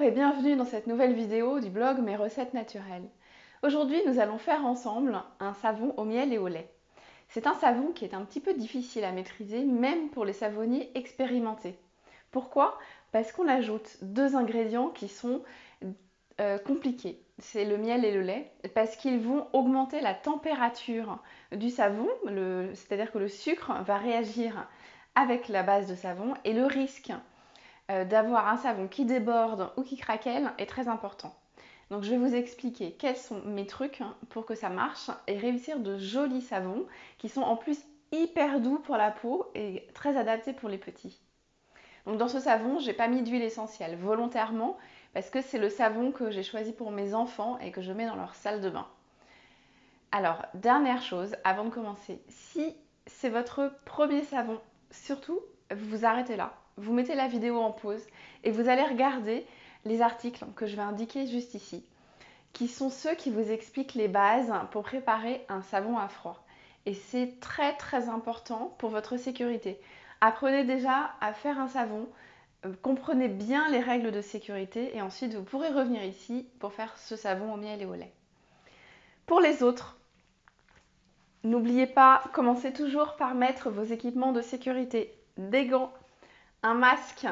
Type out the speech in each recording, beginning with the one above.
et bienvenue dans cette nouvelle vidéo du blog Mes recettes naturelles. Aujourd'hui, nous allons faire ensemble un savon au miel et au lait. C'est un savon qui est un petit peu difficile à maîtriser, même pour les savonniers expérimentés. Pourquoi? Parce qu'on ajoute deux ingrédients qui sont compliqués. C'est le miel et le lait, parce qu'ils vont augmenter la température du savon, c'est-à-dire que le sucre va réagir avec la base de savon et le risque d'avoir un savon qui déborde ou qui craquelle est très important. Donc je vais vous expliquer quels sont mes trucs pour que ça marche et réussir de jolis savons qui sont en plus hyper doux pour la peau et très adaptés pour les petits. Donc dans ce savon, j'ai pas mis d'huile essentielle volontairement parce que c'est le savon que j'ai choisi pour mes enfants et que je mets dans leur salle de bain. Alors, dernière chose avant de commencer, si c'est votre premier savon, surtout vous vous arrêtez là, vous mettez la vidéo en pause et vous allez regarder les articles que je vais indiquer juste ici, qui sont ceux qui vous expliquent les bases pour préparer un savon à froid. Et c'est très très important pour votre sécurité. Apprenez déjà à faire un savon, comprenez bien les règles de sécurité et ensuite vous pourrez revenir ici pour faire ce savon au miel et au lait. Pour les autres, n'oubliez pas, commencez toujours par mettre vos équipements de sécurité, des gants, un masque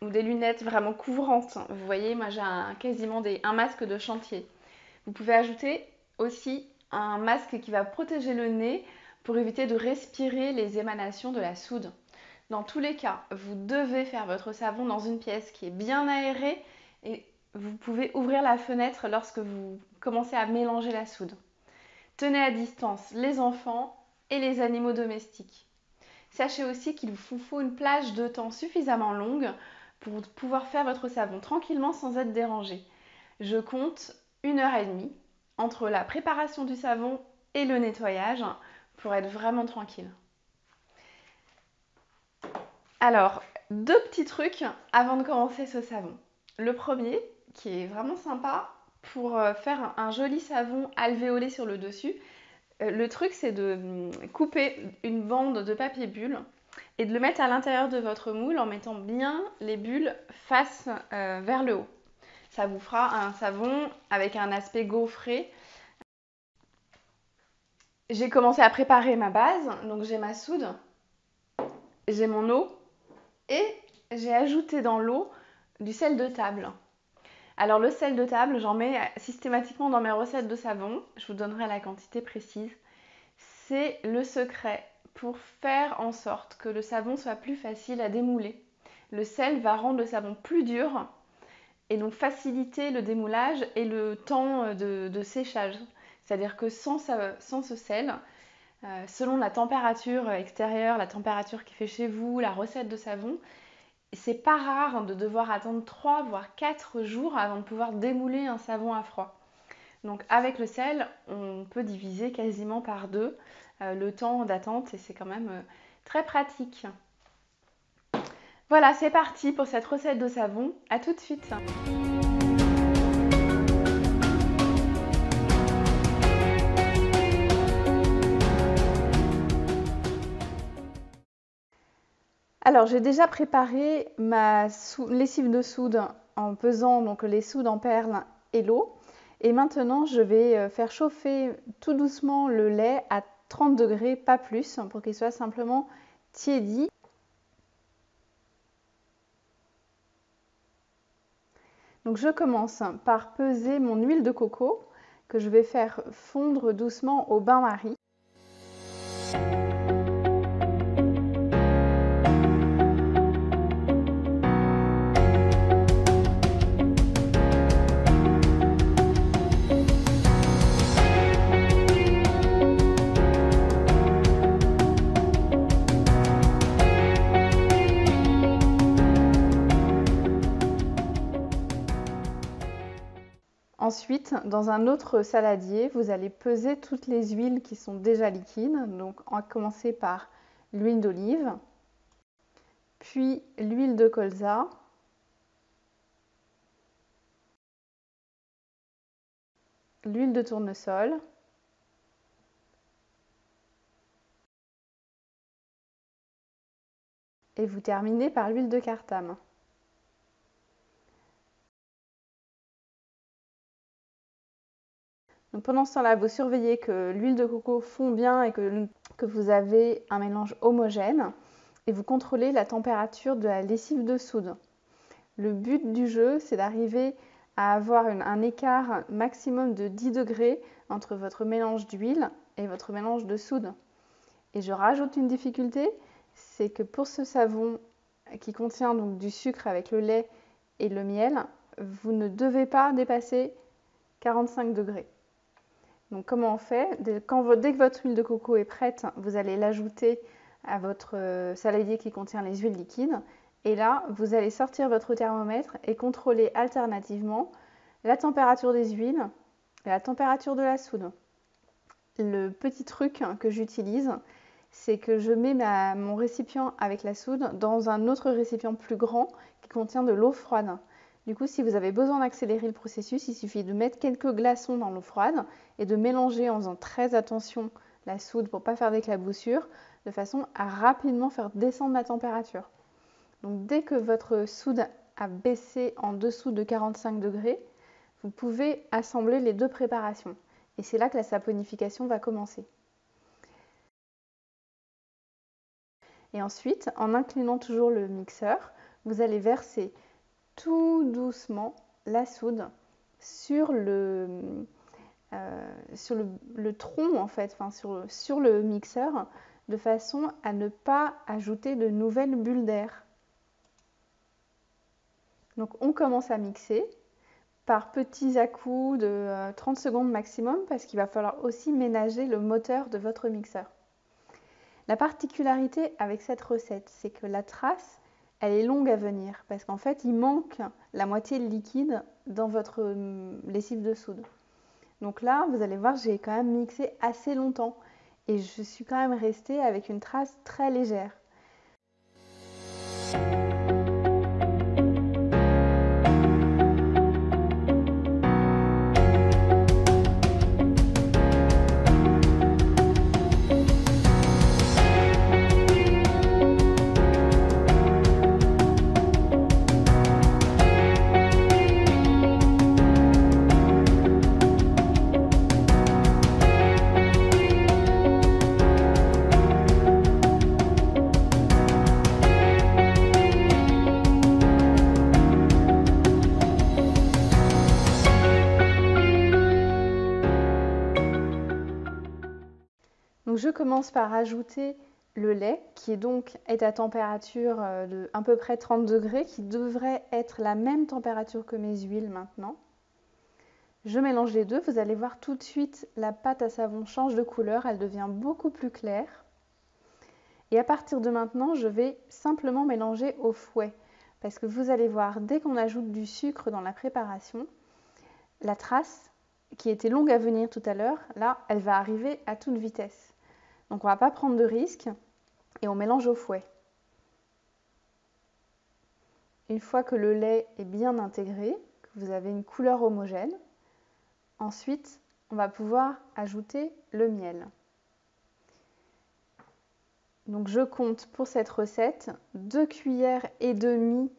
ou des lunettes vraiment couvrantes. Vous voyez, moi j'ai quasiment un masque de chantier. Vous pouvez ajouter aussi un masque qui va protéger le nez pour éviter de respirer les émanations de la soude. Dans tous les cas, vous devez faire votre savon dans une pièce qui est bien aérée et vous pouvez ouvrir la fenêtre lorsque vous commencez à mélanger la soude. Tenez à distance les enfants et les animaux domestiques. Sachez aussi qu'il vous faut une plage de temps suffisamment longue pour pouvoir faire votre savon tranquillement sans être dérangé. Je compte 1h30 entre la préparation du savon et le nettoyage pour être vraiment tranquille. Alors, deux petits trucs avant de commencer ce savon. Le premier, qui est vraiment sympa pour faire un joli savon alvéolé sur le dessus, le truc c'est de couper une bande de papier bulle et de le mettre à l'intérieur de votre moule en mettant bien les bulles face vers le haut. Ça vous fera un savon avec un aspect gaufré. J'ai commencé à préparer ma base, donc j'ai ma soude, j'ai mon eau et j'ai ajouté dans l'eau du sel de table. Alors le sel de table, j'en mets systématiquement dans mes recettes de savon, je vous donnerai la quantité précise. C'est le secret pour faire en sorte que le savon soit plus facile à démouler. Le sel va rendre le savon plus dur et donc faciliter le démoulage et le temps de séchage. C'est-à-dire que sans ce sel, selon la température extérieure, la température qui fait chez vous, la recette de savon, c'est pas rare de devoir attendre 3 voire 4 jours avant de pouvoir démouler un savon à froid. Donc avec le sel, on peut diviser quasiment par 2 le temps d'attente et c'est quand même très pratique. Voilà, c'est parti pour cette recette de savon. À tout de suite. Alors j'ai déjà préparé ma lessive de soude en pesant donc les soudes en perles et l'eau. Et maintenant je vais faire chauffer tout doucement le lait à 30 degrés, pas plus, pour qu'il soit simplement tiédi. Donc je commence par peser mon huile de coco que je vais faire fondre doucement au bain-marie. Ensuite, dans un autre saladier, vous allez peser toutes les huiles qui sont déjà liquides. Donc, on va commencer par l'huile d'olive, puis l'huile de colza, l'huile de tournesol, et vous terminez par l'huile de cartame. Donc pendant ce temps-là, vous surveillez que l'huile de coco fond bien et que vous avez un mélange homogène et vous contrôlez la température de la lessive de soude. Le but du jeu, c'est d'arriver à avoir un écart maximum de 10 degrés entre votre mélange d'huile et votre mélange de soude. Et je rajoute une difficulté, c'est que pour ce savon qui contient donc du sucre avec le lait et le miel, vous ne devez pas dépasser 45 degrés. Donc comment on fait? Dès que votre huile de coco est prête, vous allez l'ajouter à votre saladier qui contient les huiles liquides. Et là, vous allez sortir votre thermomètre et contrôler alternativement la température des huiles et la température de la soude. Le petit truc que j'utilise, c'est que je mets mon récipient avec la soude dans un autre récipient plus grand qui contient de l'eau froide. Du coup, si vous avez besoin d'accélérer le processus, il suffit de mettre quelques glaçons dans l'eau froide et de mélanger en faisant très attention la soude pour ne pas faire d'éclaboussure, de façon à rapidement faire descendre la température. Donc dès que votre soude a baissé en dessous de 45 degrés, vous pouvez assembler les deux préparations. Et c'est là que la saponification va commencer. Et ensuite, en inclinant toujours le mixeur, vous allez verser tout doucement la soude sur le tronc en fait, sur le mixeur, de façon à ne pas ajouter de nouvelles bulles d'air. Donc on commence à mixer par petits à-coups de 30 secondes maximum parce qu'il va falloir aussi ménager le moteur de votre mixeur. La particularité avec cette recette, c'est que la trace, elle est longue à venir parce qu'en fait, il manque la moitié de liquide dans votre lessive de soude. Donc là, vous allez voir, j'ai quand même mixé assez longtemps et je suis quand même restée avec une trace très légère. Donc je commence par ajouter le lait qui est à température de à peu près 30 degrés, qui devrait être la même température que mes huiles maintenant. Je mélange les deux, vous allez voir tout de suite la pâte à savon change de couleur, elle devient beaucoup plus claire. Et à partir de maintenant, je vais simplement mélanger au fouet. Parce que vous allez voir, dès qu'on ajoute du sucre dans la préparation, la trace, qui était longue à venir tout à l'heure, là, elle va arriver à toute vitesse. Donc on ne va pas prendre de risque et on mélange au fouet. Une fois que le lait est bien intégré, que vous avez une couleur homogène, ensuite on va pouvoir ajouter le miel. Donc je compte pour cette recette 2 cuillères et demie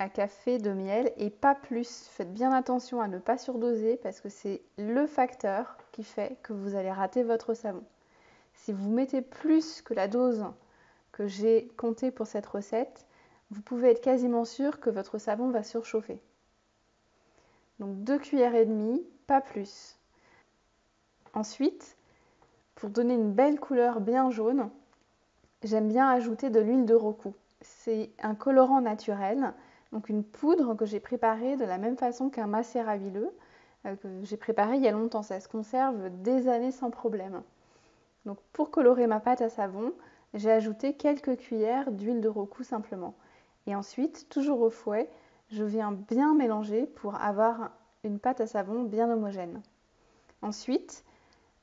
à café de miel et pas plus. Faites bien attention à ne pas surdoser parce que c'est le facteur qui fait que vous allez rater votre savon. Si vous mettez plus que la dose que j'ai comptée pour cette recette, vous pouvez être quasiment sûr que votre savon va surchauffer. Donc 2 cuillères et demie, pas plus. Ensuite, pour donner une belle couleur bien jaune, j'aime bien ajouter de l'huile de rocou. C'est un colorant naturel, donc une poudre que j'ai préparée de la même façon qu'un macérat huileux, que j'ai préparé il y a longtemps. Ça se conserve des années sans problème. Donc pour colorer ma pâte à savon, j'ai ajouté quelques cuillères d'huile de rocou simplement. Et ensuite, toujours au fouet, je viens bien mélanger pour avoir une pâte à savon bien homogène. Ensuite,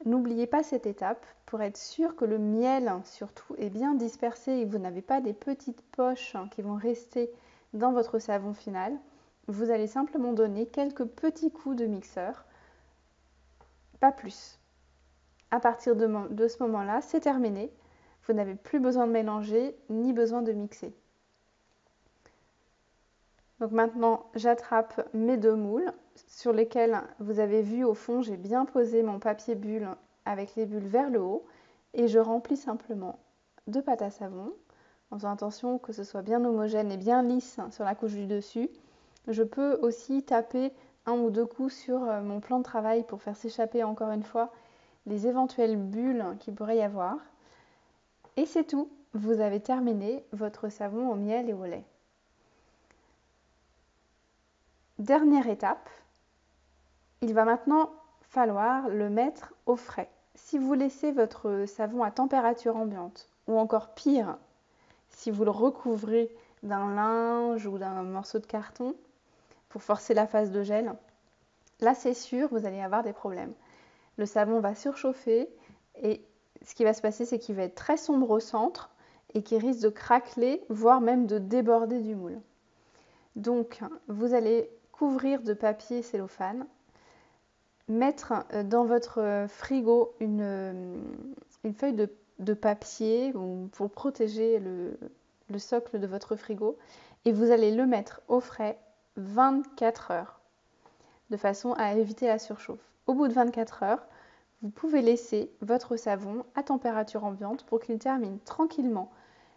n'oubliez pas cette étape pour être sûr que le miel surtout est bien dispersé et que vous n'avez pas des petites poches qui vont rester dans votre savon final. Vous allez simplement donner quelques petits coups de mixeur, pas plus. À partir de ce moment-là, c'est terminé. Vous n'avez plus besoin de mélanger ni besoin de mixer. Donc maintenant, j'attrape mes 2 moules sur lesquels vous avez vu au fond, j'ai bien posé mon papier bulle avec les bulles vers le haut et je remplis simplement de pâte à savon en faisant attention que ce soit bien homogène et bien lisse sur la couche du dessus. Je peux aussi taper un ou deux coups sur mon plan de travail pour faire s'échapper encore une fois les éventuelles bulles qu'il pourrait y avoir. Et c'est tout, vous avez terminé votre savon au miel et au lait. Dernière étape, il va maintenant falloir le mettre au frais. Si vous laissez votre savon à température ambiante, ou encore pire, si vous le recouvrez d'un linge ou d'un morceau de carton pour forcer la phase de gel, là c'est sûr, vous allez avoir des problèmes. Le savon va surchauffer et ce qui va se passer, c'est qu'il va être très sombre au centre et qu'il risque de craqueler, voire même de déborder du moule. Donc, vous allez couvrir de papier cellophane, mettre dans votre frigo une feuille de papier pour protéger le socle de votre frigo et vous allez le mettre au frais 24 heures de façon à éviter la surchauffe. Au bout de 24 heures, vous pouvez laisser votre savon à température ambiante pour qu'il termine tranquillement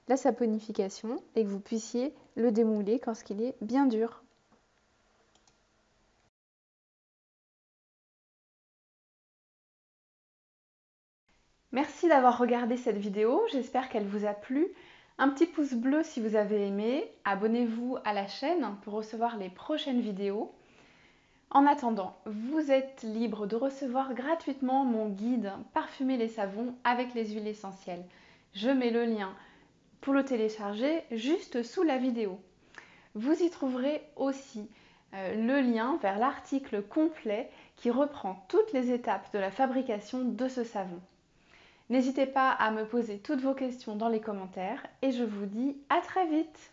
la saponification et que vous puissiez le démouler quand il est bien dur. Merci d'avoir regardé cette vidéo, j'espère qu'elle vous a plu. Un petit pouce bleu si vous avez aimé, abonnez-vous à la chaîne pour recevoir les prochaines vidéos. En attendant, vous êtes libre de recevoir gratuitement mon guide Parfumer les savons avec les huiles essentielles. Je mets le lien pour le télécharger juste sous la vidéo. Vous y trouverez aussi le lien vers l'article complet qui reprend toutes les étapes de la fabrication de ce savon. N'hésitez pas à me poser toutes vos questions dans les commentaires et je vous dis à très vite!